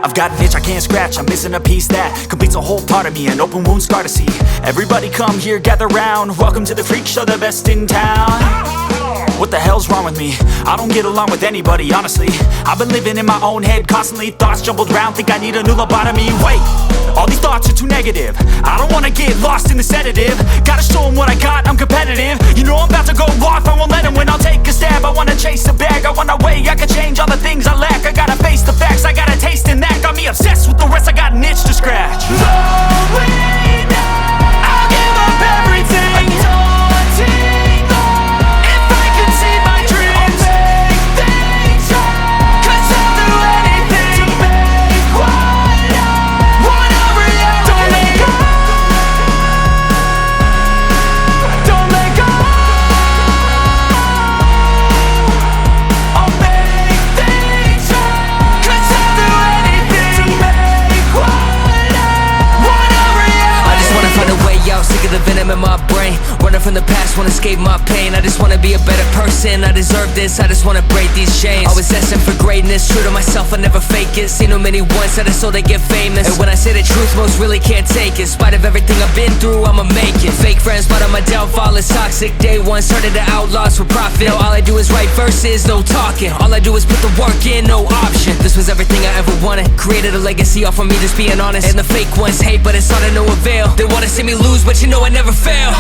I've got an itch I can't scratch, I'm missing a piece that completes a whole part of me, an open wound scar to see. Everybody come here, gather round, welcome to the freak show, the best in town. What the hell's wrong with me? I don't get along with anybody, honestly. I've been living in my own head constantly, thoughts jumbled round, think I need a new lobotomy. Wait, all these thoughts are too negative, I don't wanna get lost in the sedative. Gotta show them what I got, I'm competitive. You know I'm about to go off, I won't let them win, I'll take a stab. I wanna chase a bag, I wanna weigh, I can change all the things I lack. I gotta face the facts, I got a taste in that. Got me obsessed with the rest, I got an itch to scratch. Slowly now, I'll give up everything. Daunting though, if I could see my dreams, I'll make things right. 'Cause I'll do anything to make what I want a reality. Don't let go, don't let go. I'll make things right. 'Cause I'll do anything to make what I want a reality. I just wanna find a way out, sick of the venom in my brain. Running from the past, wanna escape my pain. I just wanna be a better person, I deserve this, I just wanna break these chains. Always destined for greatness, true to myself, I never fake it. Seen too many once that I so they get famous. And when I say the truth, most really can't take it. In spite of everything I've been through, I'ma make it. Fake friends, but on my downfall is toxic. Day one, started to outlaws for profit. Now all I do is write verses, no talking. All I do is put the work in, no option. This was everything I ever wanted, created a legacy off of me just being honest. And the fake ones hate, but it's all to no avail. They wanna see me lose, but you know I never fail.